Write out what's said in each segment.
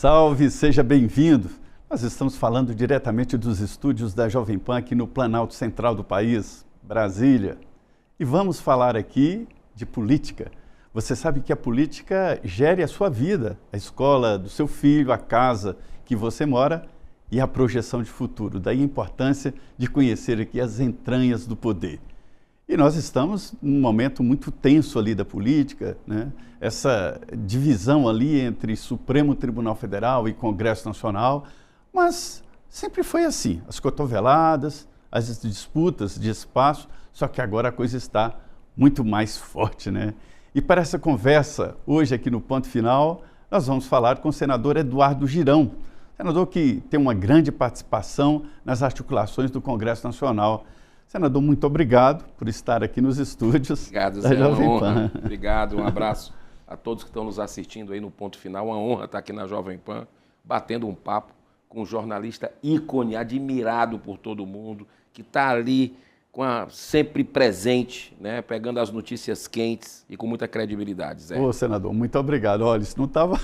Salve, seja bem-vindo. Nós estamos falando diretamente dos estúdios da Jovem Pan aqui no Planalto Central do país, Brasília. E vamos falar aqui de política. Você sabe que a política gere a sua vida, a escola do seu filho, a casa que você mora e a projeção de futuro. Daí a importância de conhecer aqui as entranhas do poder. E nós estamos num momento muito tenso ali da política, né? Essa divisão ali entre Supremo Tribunal Federal e Congresso Nacional, mas sempre foi assim, as cotoveladas, as disputas de espaço, só que agora a coisa está muito mais forte, né? E para essa conversa, hoje aqui no Ponto Final, nós vamos falar com o senador Eduardo Girão, senador que tem uma grande participação nas articulações do Congresso Nacional. Senador, muito obrigado por estar aqui nos estúdios. Obrigado, Zé, uma honra. Obrigado, um abraço a todos que estão nos assistindo aí no Ponto Final. Uma honra estar aqui na Jovem Pan, batendo um papo com um jornalista ícone, admirado por todo mundo, que está ali sempre presente, né, pegando as notícias quentes e com muita credibilidade, Zé. Ô, senador, muito obrigado. Olha, isso não estava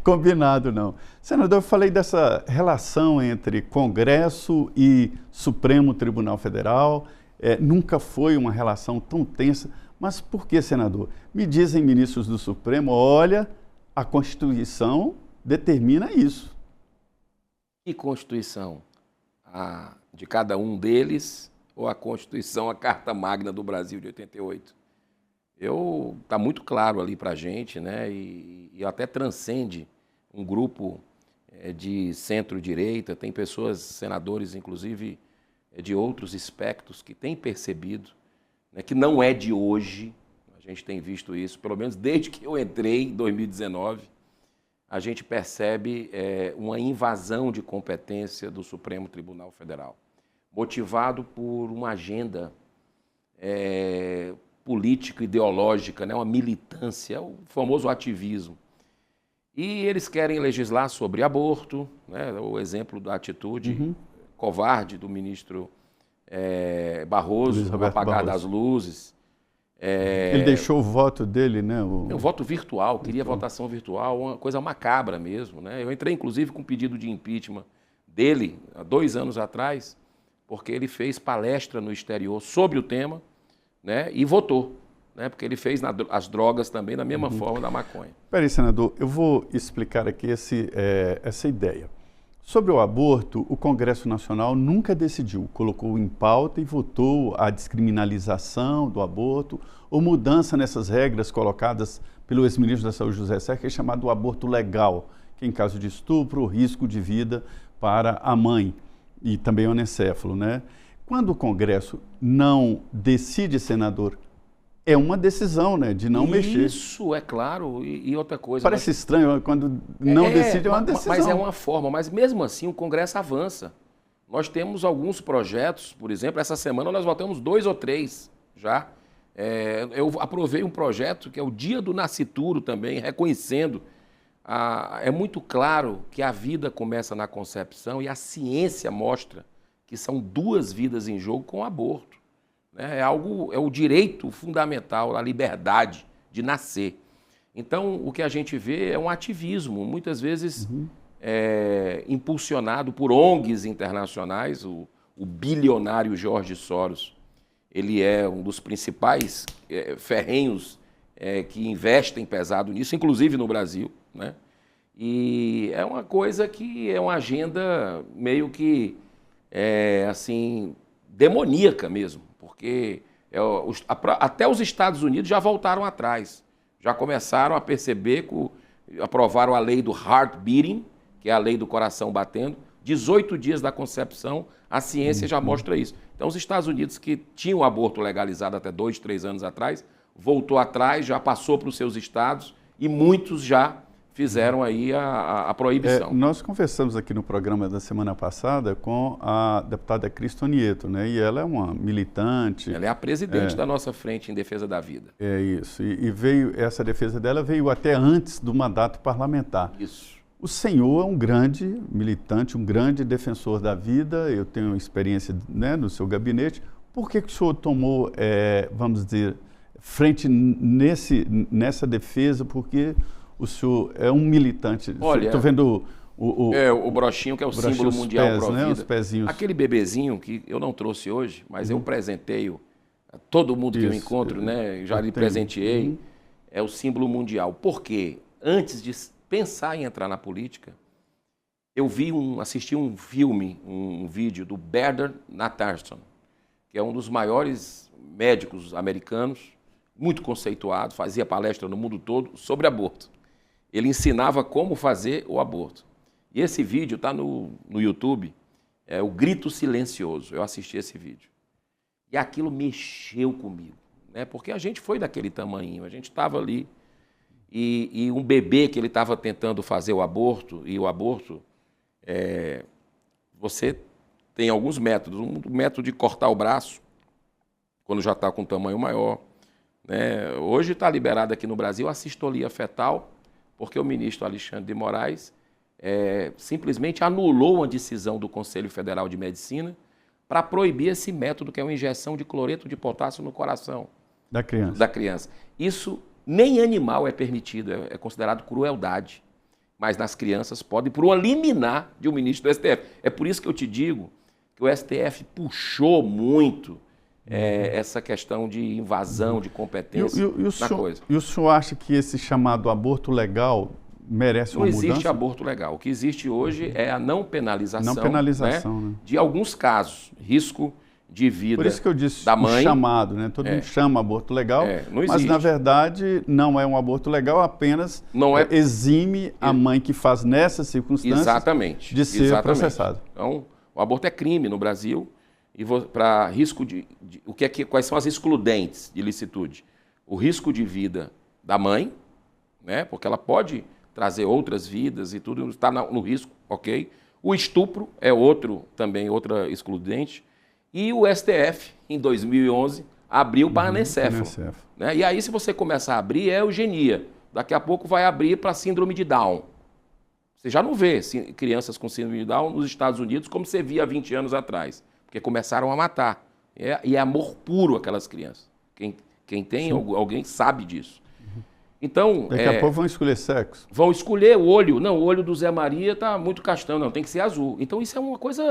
combinado, não. Senador, eu falei dessa relação entre Congresso e Supremo Tribunal Federal. Nunca foi uma relação tão tensa. Mas por que, senador? Me dizem ministros do Supremo, olha, a Constituição determina isso. Que Constituição? De cada um deles, ou a Constituição, a Carta Magna do Brasil de 88? Está muito claro ali para a gente, né? E até transcende um grupo de centro-direita, tem pessoas, senadores, inclusive, de outros espectros, que têm percebido, né, que não é de hoje, a gente tem visto isso, pelo menos desde que eu entrei em 2019, a gente percebe uma invasão de competência do Supremo Tribunal Federal, motivado por uma agenda política, ideológica, né, uma militância, o famoso ativismo. E eles querem legislar sobre aborto, né, o exemplo da atitude covarde do ministro Barroso, apagar das luzes. Ele deixou o voto dele, né? O voto virtual, queria votação virtual, uma coisa macabra mesmo, né? Eu entrei, inclusive, com um pedido de impeachment dele, há 2 anos atrás, porque ele fez palestra no exterior sobre o tema, né? E votou, né? Porque ele fez as drogas também da mesma forma da maconha. Peraí, senador, eu vou explicar aqui essa ideia. Sobre o aborto, o Congresso Nacional nunca decidiu, colocou em pauta e votou a descriminalização do aborto ou mudança nessas regras colocadas pelo ex-ministro da Saúde, José Serra, que é chamado aborto legal, que em caso de estupro, risco de vida para a mãe e também o anencéfalo, né? Quando o Congresso não decide, senador, é uma decisão, né, de não mexer. Isso, é claro. E outra coisa... Parece estranho, quando não decide é uma decisão. Mas é uma forma, mas mesmo assim o Congresso avança. Nós temos alguns projetos, por exemplo, essa semana nós votamos 2 ou 3 já. Eu aprovei um projeto que é o Dia do Nascituro também, reconhecendo. É muito claro que a vida começa na concepção e a ciência mostra que são 2 vidas em jogo com o aborto. É o direito fundamental, a liberdade de nascer. Então, o que a gente vê é um ativismo, muitas vezes impulsionado por ONGs internacionais. O bilionário George Soros, ele é um dos principais ferrenhos que investem pesado nisso, inclusive no Brasil, né? E é uma coisa que é uma agenda meio que, assim, demoníaca mesmo. Porque até os Estados Unidos já voltaram atrás, já começaram a perceber, aprovaram a lei do heart beating, que é a lei do coração batendo, 18 dias da concepção, a ciência já mostra isso. Então os Estados Unidos, que tinham o aborto legalizado até 2, 3 anos atrás, voltou atrás, já passou para os seus estados e muitos já fizeram aí a proibição. Nós conversamos aqui no programa da semana passada com a deputada Cristo Nieto, né? E ela é uma militante. Ela é a presidente da nossa frente em defesa da vida. É isso. E essa defesa dela veio até antes do mandato parlamentar. Isso. O senhor é um grande militante, um grande defensor da vida. Eu tenho experiência, né, no seu gabinete. Por que o senhor tomou, vamos dizer, frente nessa defesa? Porque o senhor é um militante. Olha, estou vendo o brochinho, que é o símbolo mundial pés, Provida. né? Os pezinhos. Aquele bebezinho que eu não trouxe hoje, mas eu presenteio a todo mundo que eu encontro, né? Já lhe presenteei. É o símbolo mundial. Por quê? Antes de pensar em entrar na política, eu assisti um filme, um vídeo do Bernard Nathanson, que é um dos maiores médicos americanos, muito conceituado, fazia palestra no mundo todo sobre aborto. Ele ensinava como fazer o aborto. E esse vídeo está no YouTube, é o Grito Silencioso. Eu assisti esse vídeo. E aquilo mexeu comigo, né? Porque a gente foi daquele tamanho, a gente estava ali. E um bebê que ele estava tentando fazer o aborto, e o aborto, você tem alguns métodos. Um método de cortar o braço, quando já está com um tamanho maior. Né? Hoje está liberado aqui no Brasil a sistolia fetal, porque o ministro Alexandre de Moraes simplesmente anulou uma decisão do Conselho Federal de Medicina para proibir esse método, que é uma injeção de cloreto de potássio no coração da criança. Isso nem animal é permitido, é considerado crueldade. Mas nas crianças pode, por uma liminar de um ministro do STF. É por isso que eu te digo que o STF puxou muito essa questão de invasão de competência na coisa. E o senhor acha que esse chamado aborto legal merece uma mudança? Não existe aborto legal. O que existe hoje é a não penalização, né? De alguns casos, risco de vida da mãe. Por isso que eu disse o chamado, né? Todo mundo chama aborto legal, mas na verdade não é um aborto legal, apenas exime a mãe que faz nessas circunstâncias de ser processada. Então, o aborto é crime no Brasil. E para risco quais são as excludentes de licitude? O risco de vida da mãe, né? Porque ela pode trazer outras vidas e tudo, está no risco, ok? O estupro é outra excludente. E o STF, em 2011, abriu para anencéfalo. Né? E aí, se você começar a abrir, é eugenia. Daqui a pouco vai abrir para síndrome de Down. Você já não vê crianças com síndrome de Down nos Estados Unidos como você via há 20 anos atrás. Porque começaram a matar. E é amor puro aquelas crianças. Quem tem, alguém sabe disso. Então, daqui a pouco vão escolher sexo. Vão escolher o olho. Não, o olho do Zé Maria está muito castanho. Não, tem que ser azul. Então, isso é uma coisa...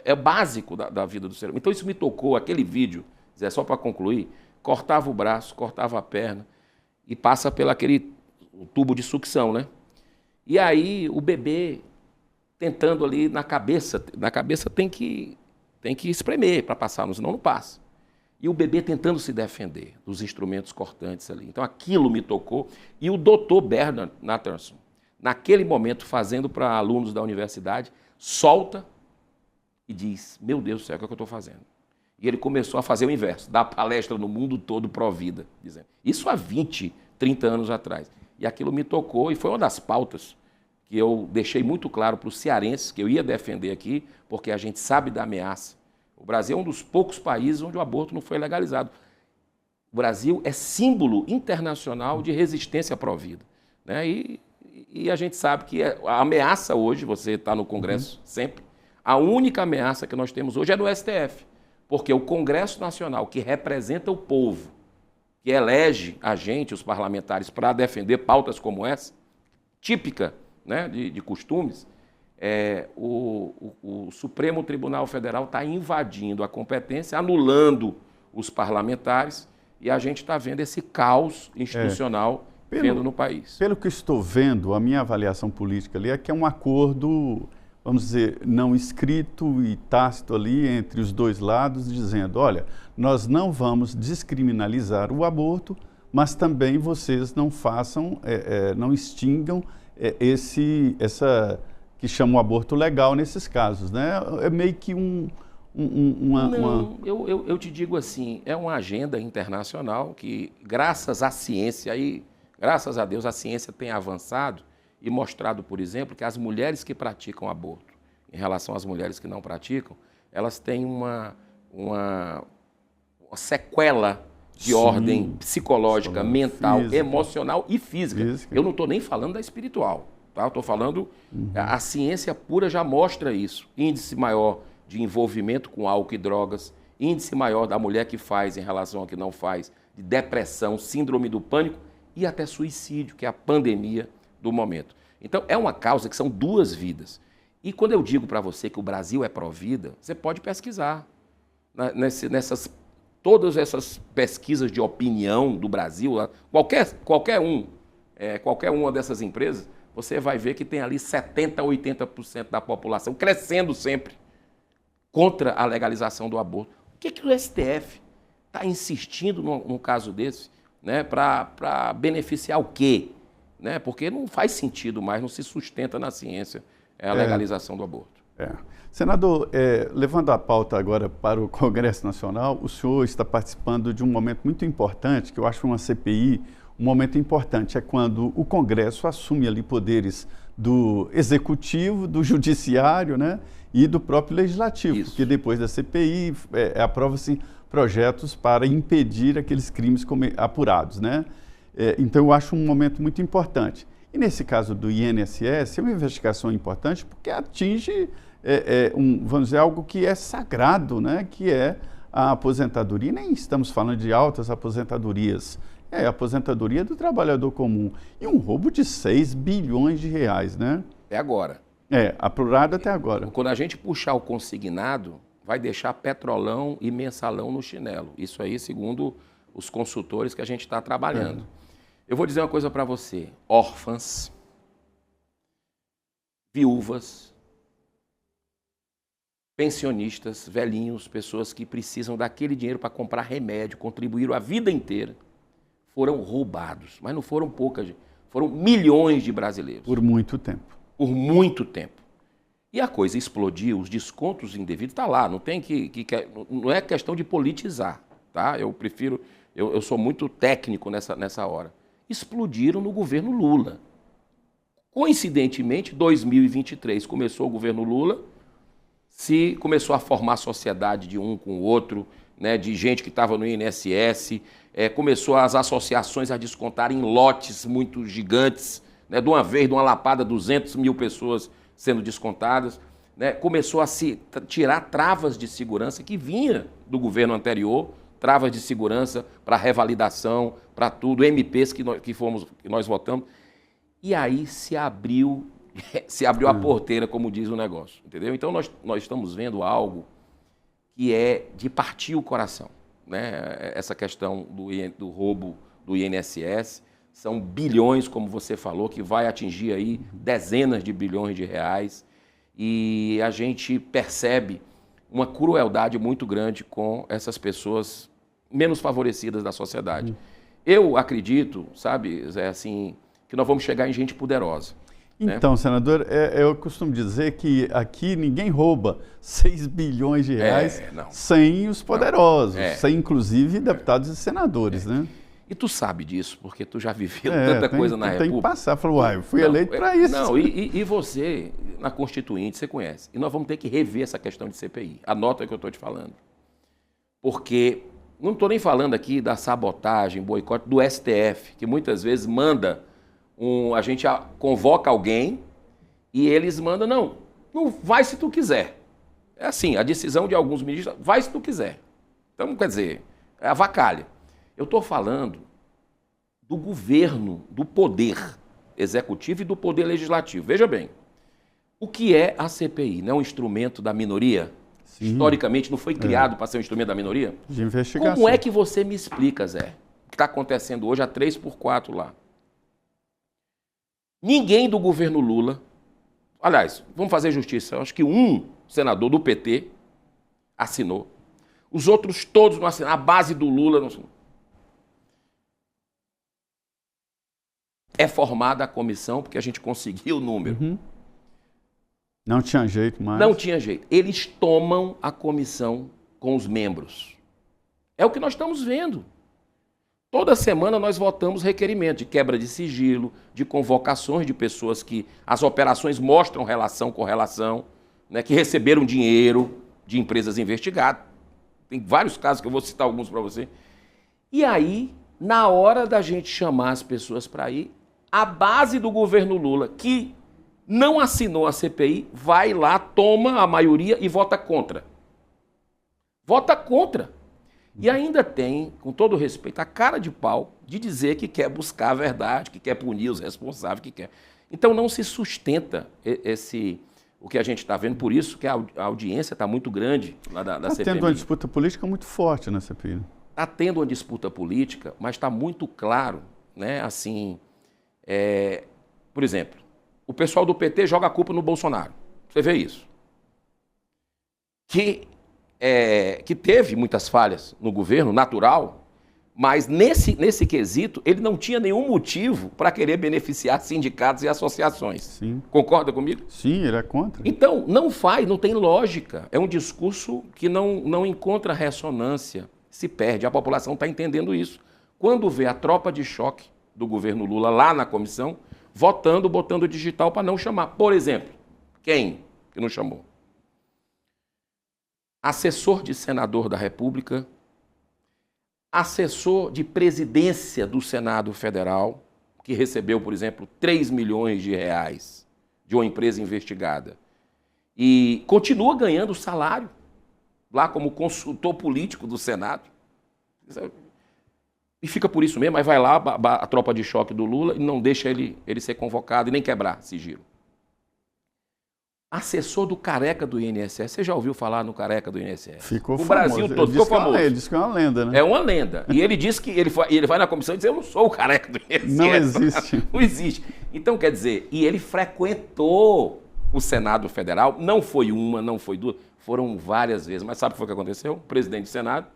É básico da vida do ser humano. Então, isso me tocou. Aquele vídeo, Zé, só para concluir, cortava o braço, cortava a perna e passa pelo aquele tubo de sucção, né? E aí, o bebê tentando ali na cabeça tem que espremer para passar, senão não passa. E o bebê tentando se defender dos instrumentos cortantes ali. Então aquilo me tocou. E o doutor Bernard Nathanson, naquele momento, fazendo para alunos da universidade, solta e diz, meu Deus do céu, o que é que eu estou fazendo? E ele começou a fazer o inverso, dar palestra no mundo todo pró-vida, dizendo. Isso há 20, 30 anos atrás. E aquilo me tocou e foi uma das pautas que eu deixei muito claro para os cearenses, que eu ia defender aqui, porque a gente sabe da ameaça. O Brasil é um dos poucos países onde o aborto não foi legalizado. O Brasil é símbolo internacional de resistência pró-vida. Né? E a gente sabe que a ameaça hoje, você está no Congresso sempre, a única ameaça que nós temos hoje é do STF. Porque o Congresso Nacional, que representa o povo, que elege a gente, os parlamentares, para defender pautas como essa, típica, né, de costumes, o Supremo Tribunal Federal está invadindo a competência, anulando os parlamentares, e a gente está vendo esse caos institucional no país. Pelo que estou vendo, a minha avaliação política ali é que é um acordo, vamos dizer, não escrito e tácito ali entre os dois lados, dizendo, olha, nós não vamos descriminalizar o aborto, mas também vocês não façam, não extingam essa que chama o aborto legal nesses casos, né? É meio que eu te digo assim, é uma agenda internacional que, graças à ciência, e graças a Deus a ciência tem avançado e mostrado, por exemplo, que as mulheres que praticam aborto, em relação às mulheres que não praticam, elas têm uma sequela de ordem psicológica, mental, física, emocional e física. Eu não estou nem falando da espiritual. Tá? Estou falando, a ciência pura já mostra isso. Índice maior de envolvimento com álcool e drogas, índice maior da mulher que faz em relação ao que não faz, de depressão, síndrome do pânico e até suicídio, que é a pandemia do momento. Então, é uma causa que são 2 vidas. E quando eu digo para você que o Brasil é pró-vida, você pode pesquisar. Todas essas pesquisas de opinião do Brasil, qualquer uma dessas empresas, você vai ver que tem ali 70%, 80% da população crescendo sempre contra a legalização do aborto. O que o STF está insistindo num caso desse, né, para beneficiar o quê? Né? Porque não faz sentido mais, não se sustenta na ciência a legalização do aborto. Senador, levando a pauta agora para o Congresso Nacional, o senhor está participando de um momento muito importante, que eu acho uma CPI, um momento importante, é quando o Congresso assume ali poderes do Executivo, do Judiciário, né, e do próprio Legislativo, Isso. porque depois da CPI aprova-se projetos para impedir aqueles crimes apurados, né? Então eu acho um momento muito importante. E nesse caso do INSS, é uma investigação importante porque atinge, vamos dizer, algo que é sagrado, né? Que é a aposentadoria. Nem estamos falando de altas aposentadorias. É a aposentadoria do trabalhador comum. E um roubo de 6 bilhões de reais, né? Até agora. Apurado até agora. Quando a gente puxar o consignado, vai deixar Petrolão e Mensalão no chinelo. Isso aí, segundo os consultores que a gente está trabalhando. Eu vou dizer uma coisa para você. Órfãs, viúvas, pensionistas, velhinhos, pessoas que precisam daquele dinheiro para comprar remédio, contribuíram a vida inteira, foram roubados. Mas não foram poucas, foram milhões de brasileiros. Por muito tempo. Por muito tempo. E a coisa explodiu, os descontos indevidos, está lá, não tem não é questão de politizar, tá? Eu sou muito técnico nessa hora. Explodiram no governo Lula. Coincidentemente, 2023 começou o governo Lula, começou a formar sociedade de um com o outro, né, de gente que estava no INSS, começou as associações a descontarem lotes muito gigantes, né, de uma lapada, 200 mil pessoas sendo descontadas, né, começou a se tirar travas de segurança que vinha do governo anterior, travas de segurança para revalidação, para tudo, MPs que nós votamos. E aí se abriu a porteira, como diz o negócio, entendeu? Então nós estamos vendo algo que é de partir o coração, né? Essa questão do roubo do INSS, são bilhões, como você falou, que vai atingir aí dezenas de bilhões de reais, e a gente percebe uma crueldade muito grande com essas pessoas menos favorecidas da sociedade. Eu acredito, sabe, Zé, assim, que nós vamos chegar em gente poderosa. Então, né? Senador, eu costumo dizer que aqui ninguém rouba 6 bilhões de reais sem os poderosos, sem inclusive deputados e senadores, né? E tu sabe disso, porque tu já viveu tanta coisa na República. Tem que passar. Falou, eu fui eleito para isso. Não, e você, na Constituinte, você conhece. E nós vamos ter que rever essa questão de CPI. Anota o que eu estou te falando. Porque não estou nem falando aqui da sabotagem, boicote do STF, que muitas vezes manda, a gente convoca alguém e eles mandam, não vai se tu quiser. É assim, a decisão de alguns ministros, vai se tu quiser. Então, quer dizer, é avacalha. Eu estou falando do governo, do poder executivo e do poder legislativo. Veja bem, o que é a CPI? Não é um instrumento da minoria? Sim. Historicamente não foi criado para ser um instrumento da minoria? De investigação. Como é que você me explica, Zé, o que está acontecendo hoje a 3x4 lá? Ninguém do governo Lula, aliás, vamos fazer justiça, eu acho que um senador do PT assinou, os outros todos não assinaram, a base do Lula não assinou. É formada a comissão, porque a gente conseguiu o número. Não tinha jeito mais. Não tinha jeito. Eles tomam a comissão com os membros. É o que nós estamos vendo. Toda semana nós votamos requerimento de quebra de sigilo, de convocações de pessoas que as operações mostram relação com relação, né, que receberam dinheiro de empresas investigadas. Tem vários casos que eu vou citar alguns para você. E aí, na hora da gente chamar as pessoas para ir, a base do governo Lula, que não assinou a CPI, vai lá, toma a maioria e vota contra. Vota contra. E ainda tem, com todo respeito, a cara de pau de dizer que quer buscar a verdade, que quer punir os responsáveis, que quer. Então não se sustenta o que a gente está vendo, por isso que a audiência está muito grande lá da CPMI. Está tendo uma disputa política muito forte na CPI. Está tendo uma disputa política, mas está muito claro, né? Assim, por exemplo, o pessoal do PT joga a culpa no Bolsonaro. Você vê isso. Que teve muitas falhas no governo, natural, mas nesse quesito ele não tinha nenhum motivo para querer beneficiar sindicatos e associações. Sim. Concorda comigo? Sim, ele é contra. Então, não tem lógica. É um discurso que não encontra ressonância, se perde. A população está entendendo isso. Quando vê a tropa de choque do governo Lula lá na comissão, votando, botando digital para não chamar. Por exemplo, quem que não chamou? Assessor de senador da República, assessor de presidência do Senado Federal, que recebeu, por exemplo, 3 milhões de reais de uma empresa investigada e continua ganhando salário lá como consultor político do Senado. E fica por isso mesmo, mas vai lá a tropa de choque do Lula e não deixa ele ser convocado e nem quebrar sigilo. Assessor do careca do INSS. Você já ouviu falar no careca do INSS? Ficou famoso. O Brasil todo ficou famoso. Ele disse que é uma lenda, né? É uma lenda. E ele diz que ele vai na comissão e diz: eu não sou o careca do INSS. Não existe. Não existe. Então, quer dizer, e ele frequentou o Senado Federal, não foi uma, não foi duas, foram várias vezes. Mas sabe o que foi que aconteceu? O presidente do Senado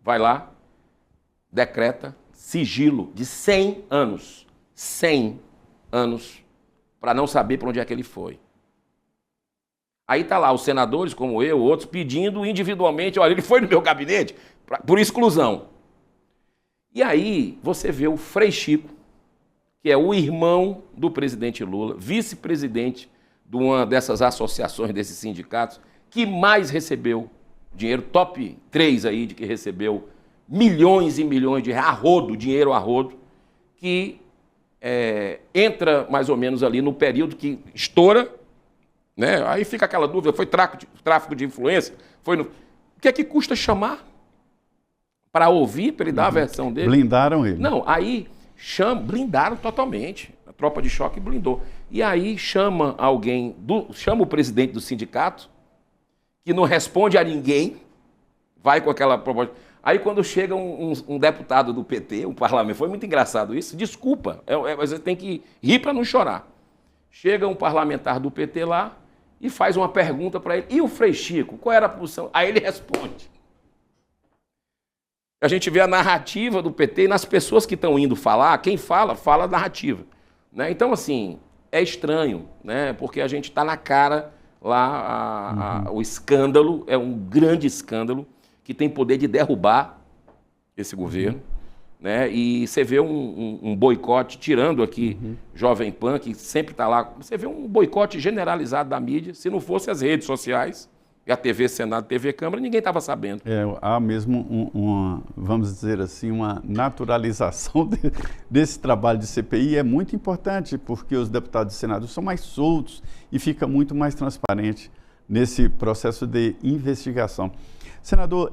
vai lá, decreta sigilo de 100 anos. 100 anos para não saber para onde é que ele foi. Aí está lá os senadores, como eu, outros, pedindo individualmente: olha, ele foi no meu gabinete por exclusão. E aí você vê o Frei Chico, que é o irmão do presidente Lula, vice-presidente de uma dessas associações, desses sindicatos, que mais recebeu dinheiro, top 3 aí de que recebeu milhões e milhões de reais, dinheiro a rodo, que entra mais ou menos ali no período que estoura, né? Aí fica aquela dúvida: foi tráfico de influência? O que é que custa chamar para ouvir, para ele dar a versão dele? Blindaram ele. Não, aí blindaram totalmente. A tropa de choque blindou. E aí chama chama o presidente do sindicato, que não responde a ninguém, vai com aquela proposta. Aí quando chega um deputado do PT, um parlamento, foi muito engraçado isso, desculpa, mas você tem que rir para não chorar. Chega um parlamentar do PT lá e faz uma pergunta para ele: e o Frei Chico, qual era a posição? Aí ele responde. A gente vê a narrativa do PT e nas pessoas que estão indo falar, quem fala a narrativa. Né? Então, assim, é estranho, né? Porque a gente está na cara lá, o escândalo, é um grande escândalo que tem poder de derrubar esse governo. Né? E você vê um boicote, tirando aqui Jovem Pan, que sempre está lá, você vê um boicote generalizado da mídia. Se não fosse as redes sociais, e a TV Senado, TV Câmara, ninguém estava sabendo. Há mesmo vamos dizer assim, uma naturalização desse trabalho de CPI. É muito importante, porque os deputados e senadores são mais soltos e fica muito mais transparente nesse processo de investigação. Senador,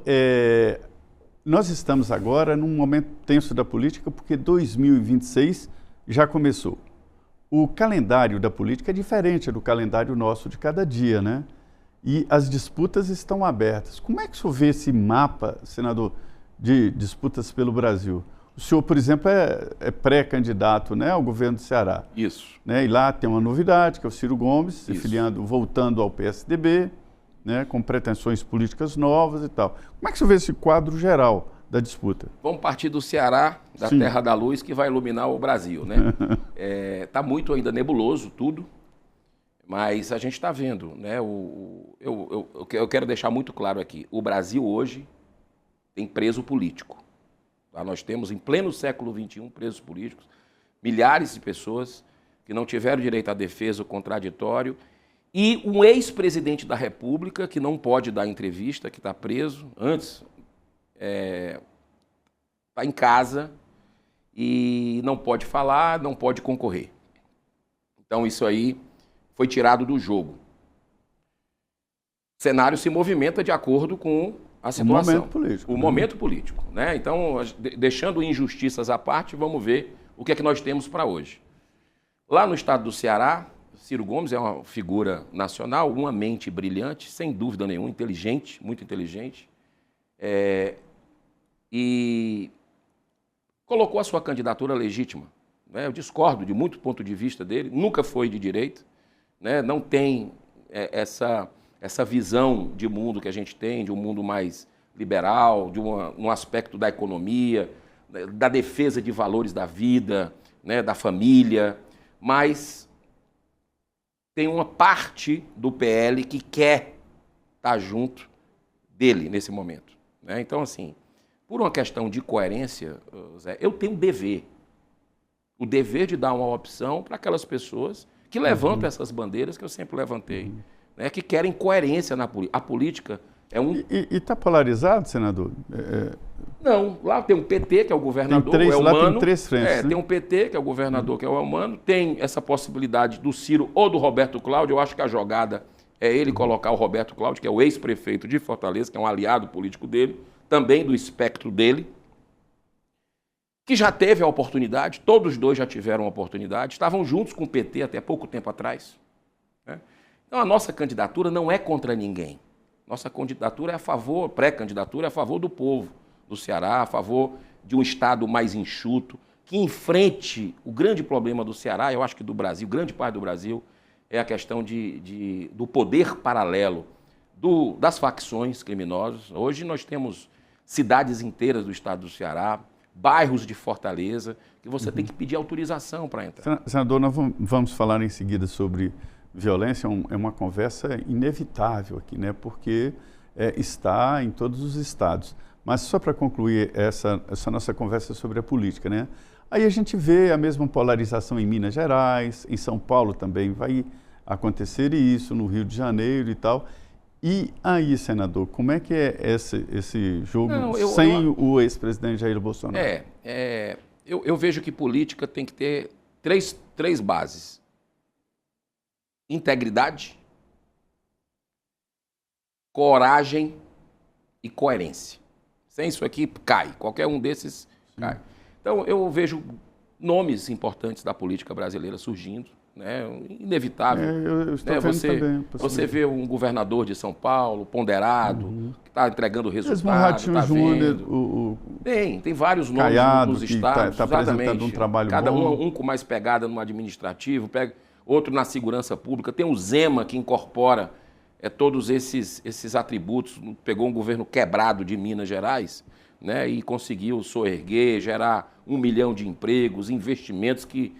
nós estamos agora num momento tenso da política, porque 2026 já começou. O calendário da política é diferente do calendário nosso de cada dia, né? E as disputas estão abertas. Como é que o senhor vê esse mapa, senador, de disputas pelo Brasil? O senhor, por exemplo, é pré-candidato, né, ao governo do Ceará. Isso. Né? E lá tem uma novidade, que é o Ciro Gomes, se filiando, voltando ao PSDB, né, com pretensões políticas novas e tal. Como é que o senhor vê esse quadro geral da disputa? Vamos partir do Ceará, da Terra da Luz, que vai iluminar o Brasil, né? Está muito ainda nebuloso tudo. Mas a gente está vendo, né? Eu quero deixar muito claro aqui: o Brasil hoje tem preso político. Tá? Nós temos, em pleno século XXI, presos políticos, milhares de pessoas que não tiveram direito à defesa, o contraditório, e um ex-presidente da República que não pode dar entrevista, que está preso, antes está em casa e não pode falar, não pode concorrer. Então isso aí foi tirado do jogo. O cenário se movimenta de acordo com a situação. O momento político. O momento político, né? Então, deixando injustiças à parte, vamos ver o que é que nós temos para hoje. Lá no estado do Ceará, Ciro Gomes é uma figura nacional, uma mente brilhante, sem dúvida nenhuma, inteligente, muito inteligente, e colocou a sua candidatura legítima. Né? Eu discordo de muito ponto de vista dele, nunca foi de direita, né? Não tem essa visão de mundo que a gente tem, de um mundo mais liberal, de um aspecto da economia, da defesa de valores da vida, né? Da família, mas tem uma parte do PL que quer estar junto dele nesse momento. Né? Então, assim, por uma questão de coerência, Zé, eu tenho o dever de dar uma opção para aquelas pessoas que levantam essas bandeiras que eu sempre levantei, né? Que querem coerência na política. A política é um... E está polarizado, senador? Não, lá tem um PT, que é o governador, tem três, o Elmano. lá tem 3 frentes, né? Tem um PT, que é o governador, que é o Elmano. Tem essa possibilidade do Ciro ou do Roberto Cláudio. Eu acho que a jogada é ele colocar o Roberto Cláudio, que é o ex-prefeito de Fortaleza, que é um aliado político dele, também do espectro dele, que já teve a oportunidade, todos os dois já tiveram a oportunidade, estavam juntos com o PT até pouco tempo atrás. Né? Então a nossa candidatura não é contra ninguém. Nossa candidatura é a favor, pré-candidatura é a favor do povo do Ceará, a favor de um Estado mais enxuto, que enfrente o grande problema do Ceará, eu acho que do Brasil, grande parte do Brasil, é a questão do poder paralelo, das facções criminosas. Hoje nós temos cidades inteiras do estado do Ceará, bairros de Fortaleza, que você tem que pedir autorização para entrar. Senador, nós vamos falar em seguida sobre violência, é uma conversa inevitável aqui, né? Porque está em todos os estados. Mas só para concluir essa nossa conversa sobre a política, né? Aí a gente vê a mesma polarização em Minas Gerais, em São Paulo também vai acontecer isso, no Rio de Janeiro e tal. E aí, senador, como é que é esse jogo sem o ex-presidente Jair Bolsonaro? Eu vejo que política tem que ter três bases. Integridade, coragem e coerência. Sem isso aqui, cai. Qualquer um desses cai. Então, eu vejo nomes importantes da política brasileira surgindo. Né? Inevitável. Eu estou vendo também. Você vê um governador de São Paulo, ponderado, que está entregando resultado, está vendo. Tem vários nomes Caiado, nos estados. Está apresentando um trabalho Cada bom. Um com mais pegada no administrativo, outro na segurança pública. Tem o Zema, que incorpora todos esses atributos. Pegou um governo quebrado de Minas Gerais, né? E conseguiu soerguer, gerar 1 milhão de empregos, investimentos que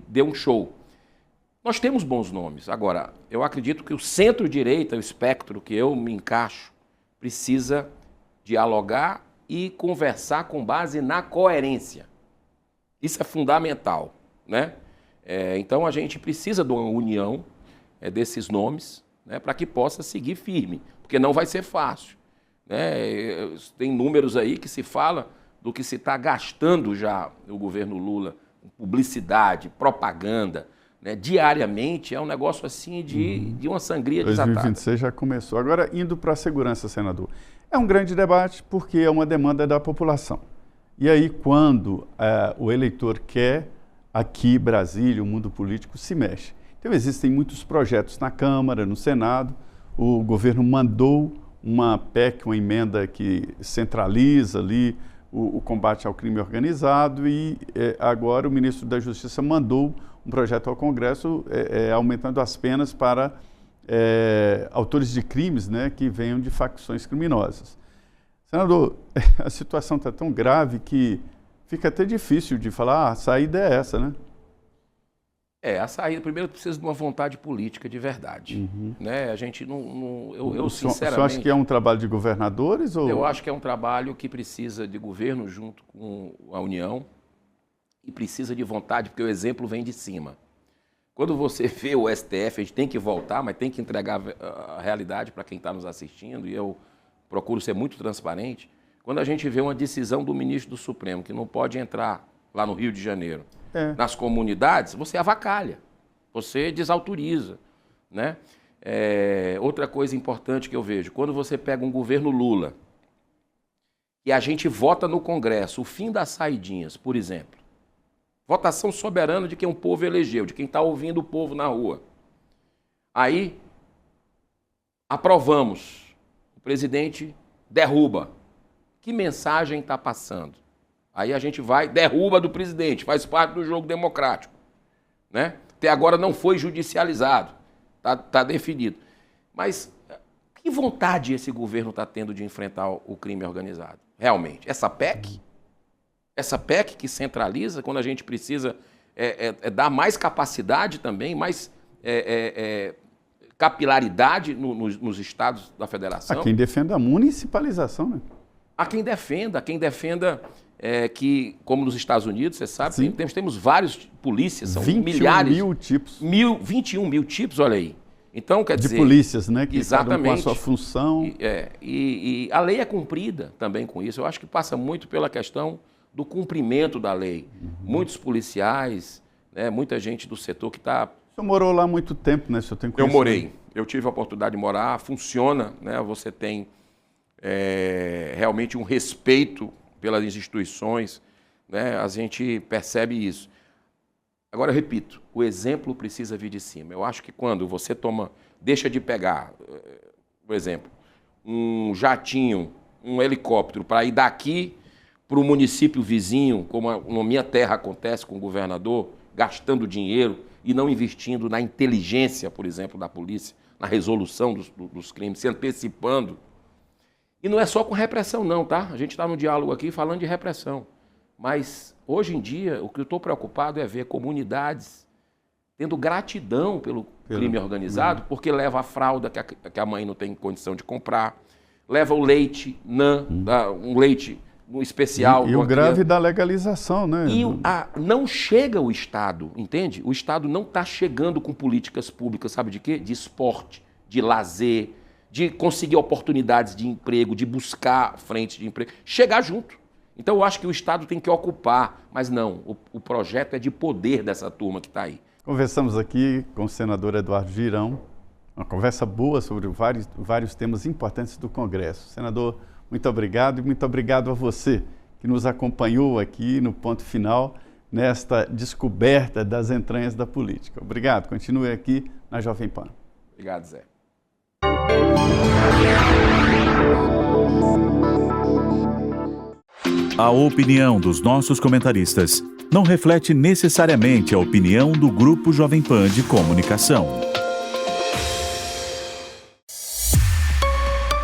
deu um show. Nós temos bons nomes. Agora, eu acredito que o centro-direita, o espectro que eu me encaixo, precisa dialogar e conversar com base na coerência. Isso é fundamental, né? Então, a gente precisa de uma união desses nomes, né, para que possa seguir firme, porque não vai ser fácil. Né? Tem números aí que se fala do que se está gastando já o governo Lula, publicidade, propaganda, né? Diariamente é um negócio assim de uma sangria desatada. 2026 já começou. Agora, indo para a segurança, senador. É um grande debate porque é uma demanda da população. E aí, quando o eleitor quer, aqui, Brasília, o mundo político se mexe. Então, existem muitos projetos na Câmara, no Senado. O governo mandou uma PEC, uma emenda que centraliza ali o combate ao crime organizado e agora o ministro da Justiça mandou um projeto ao Congresso aumentando as penas para autores de crimes, né, que venham de facções criminosas. Senador, a situação está tão grave que fica até difícil de falar, a saída é essa, né? A saída, primeiro, precisa de uma vontade política de verdade. Né? A gente eu sinceramente... Você acha que é um trabalho de governadores? Ou... Eu acho que é um trabalho que precisa de governo junto com a União e precisa de vontade, porque o exemplo vem de cima. Quando você vê o STF, a gente tem que voltar, mas tem que entregar a realidade para quem está nos assistindo, e eu procuro ser muito transparente. Quando a gente vê uma decisão do ministro do Supremo, que não pode entrar lá no Rio de Janeiro, nas comunidades, você avacalha, você desautoriza, né? Outra coisa importante que eu vejo, quando você pega um governo Lula, que a gente vota no Congresso o fim das saidinhas, por exemplo. Votação soberana de quem o povo elegeu, de quem está ouvindo o povo na rua. Aí, aprovamos. O presidente derruba. Que mensagem está passando? Aí a gente vai, derruba do presidente, faz parte do jogo democrático. Né? Até agora não foi judicializado, está definido. Mas que vontade esse governo está tendo de enfrentar o crime organizado? Realmente, essa PEC que centraliza, quando a gente precisa dar mais capacidade também, mais capilaridade nos estados da federação. Há quem defenda a municipalização, né? Há quem defenda que, como nos Estados Unidos, você sabe, temos vários polícias, são 21 milhares. 21 mil tipos. 21 mil tipos, olha aí. Então, quer dizer... De polícias, né? Que exatamente. Cada um com a sua função. E a lei é cumprida também com isso. Eu acho que passa muito pela questão do cumprimento da lei. Muitos policiais, né, muita gente do setor que está... O senhor morou lá há muito tempo, né? O senhor tem Eu morei. Eu tive a oportunidade de morar. Funciona, né? Você tem realmente um respeito pelas instituições, né? A gente percebe isso. Agora, eu repito, o exemplo precisa vir de cima. Eu acho que quando você deixa de pegar, por exemplo, um jatinho, um helicóptero para ir daqui para o município vizinho, como na minha terra acontece com o governador, gastando dinheiro e não investindo na inteligência, por exemplo, da polícia, na resolução dos crimes, se antecipando. E não é só com repressão não, tá? A gente está no diálogo aqui falando de repressão. Mas, hoje em dia, o que eu estou preocupado é ver comunidades tendo gratidão pelo crime organizado, porque leva a fralda que a mãe não tem condição de comprar, leva o leite, um leite especial. E o grave da legalização, né? E não chega o Estado, entende? O Estado não está chegando com políticas públicas, sabe de quê? De esporte, de lazer, de conseguir oportunidades de emprego, de buscar frentes de emprego, chegar junto. Então eu acho que o Estado tem que ocupar, mas não, o projeto é de poder dessa turma que está aí. Conversamos aqui com o senador Eduardo Girão, uma conversa boa sobre vários temas importantes do Congresso. Senador, muito obrigado e muito obrigado a você que nos acompanhou aqui no Ponto Final, nesta descoberta das entranhas da política. Obrigado, continue aqui na Jovem Pan. Obrigado, Zé. A opinião dos nossos comentaristas não reflete necessariamente a opinião do Grupo Jovem Pan de Comunicação.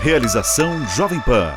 Realização Jovem Pan.